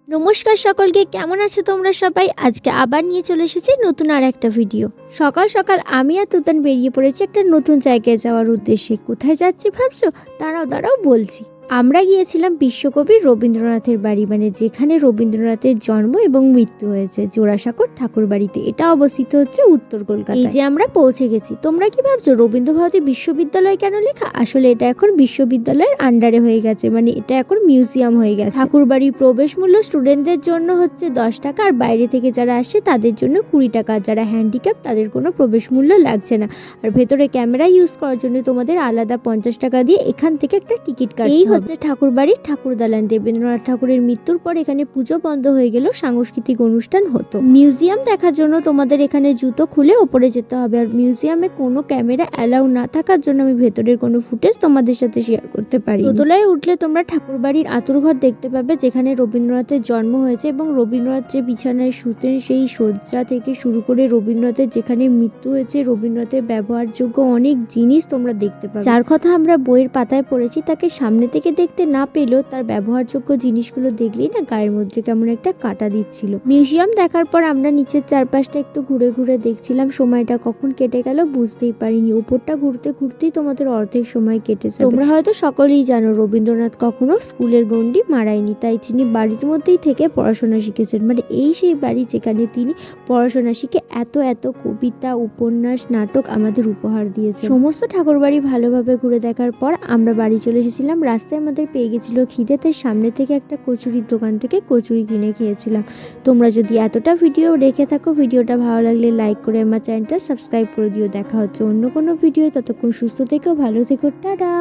নমস্কার সকলকে, কেমন আছো তোমরা সবাই? আজকে আবার নিয়ে চলে এসেছি নতুন আর একটা ভিডিও। সকাল সকাল আমি আর তুতান বেরিয়ে পড়েছি একটা নতুন জায়গায় যাওয়ার উদ্দেশ্যে। কোথায় যাচ্ছি ভাবছো? দাঁড়াও বলছি। আমরা গিয়েছিলাম বিশ্বকবি রবীন্দ্রনাথের বাড়ি, মানে যেখানে রবীন্দ্রনাথের জন্ম এবং মৃত্যু হয়েছে, জোড়াসাঁকোর ঠাকুর বাড়িতে। এটা অবস্থিত হচ্ছে উত্তর কলকাতায়। এই যে আমরা পৌঁছে গেছি। তোমরা কি ভাবছো রবীন্দ্র ভারতী বিশ্ববিদ্যালয় কেন লেখা? আসলে এটা এখন বিশ্ববিদ্যালয়ের আন্ডারে হয়ে গেছে, মানে এটা এখন মিউজিয়াম হয়ে গেছে। ঠাকুর বাড়ির প্রবেশ মূল্য স্টুডেন্টদের জন্য হচ্ছে 10 টাকা, আর বাইরে থেকে যারা আসে তাদের জন্য 20 টাকা। যারা হ্যান্ডিক্যাপ তাদের কোনো প্রবেশ মূল্য লাগছে না। আর ভেতরে ক্যামেরা ইউজ করার জন্য তোমাদের আলাদা 50 টাকা দিয়ে এখান থেকে একটা টিকিট কাটতে হবে। হচ্ছে ঠাকুর বাড়ির ঠাকুর দালান। দেবেন্দ্রনাথ ঠাকুরের মৃত্যুর পর এখানে পুজো বন্ধ হয়ে গেল, সাংস্কৃতিক অনুষ্ঠান হতো। মিউজিয়াম দেখার জন্য তোমাদের এখানে জুতো খুলে ওপরে যেতে হবে। আর মিউজিয়ামে কোনো ক্যামেরা অ্যালাউ না থাকার জন্য আমি ভেতরের কোনো ফুটেজ তোমাদের সাথে শেয়ার করতে পারি। দোতলায় উঠলে তোমরা ঠাকুর বাড়ির আতুরঘর দেখতে পাবে, যেখানে রবীন্দ্রনাথের জন্ম হয়েছে এবং রবীন্দ্রনাথ যে বিছানায় শুতেন সেই শয্যা থেকে শুরু করে রবীন্দ্রনাথের যেখানে মৃত্যু হয়েছে, রবীন্দ্রনাথের ব্যবহারযোগ্য অনেক জিনিস তোমরা দেখতে পাবে। যার কথা আমরা বইয়ের পাতায় পড়েছি তাকে সামনে থেকে দেখতে না পেলেও তার ব্যবহারযোগ্য জিনিসগুলো দেখলেই না গায়ের মধ্যে কেমন একটা কাটা দিচ্ছিল। মিউজিয়াম দেখার পর আমরা নিচের চারপাশটা একটু ঘুরে ঘুরে দেখছিলাম। সময়টা কখন কেটে গেল বুঝতেই পারিনি। উপরটা ঘুরতে ঘুরতেই তোমাদের অর্ধেক সময় কেটেছে। তোমরা হয়তো সকলেই জানো রবীন্দ্রনাথ কখনো স্কুলের গণ্ডি মারায়নি, তাই তিনি বাড়ির মধ্যেই থেকে পড়াশোনা শিখেছেন। মানে এই সেই বাড়ি যেখানে তিনি পড়াশোনা শিখে এত কবিতা, উপন্যাস, নাটক আমাদের উপহার দিয়েছে। সমস্ত ঠাকুর বাড়ি ভালোভাবে ঘুরে দেখার পর আমরা বাড়ি চলে এসেছিলাম। রাস্তায় আমাদের পেয়ে গেছিল খিদে, তাই সামনে থেকে একটা কচুরির দোকান থেকে কচুরি কিনে খেয়েছিলাম। তোমরা যদি এতটা ভিডিও দেখে থাকো, ভিডিওটা ভালো লাগলে লাইক করে আমার চ্যানেলটা সাবস্ক্রাইব করে দিও। দেখা হচ্ছে অন্য কোনো ভিডিও। ততক্ষণ সুস্থ থেকো, ভালো থেকো, টাটা।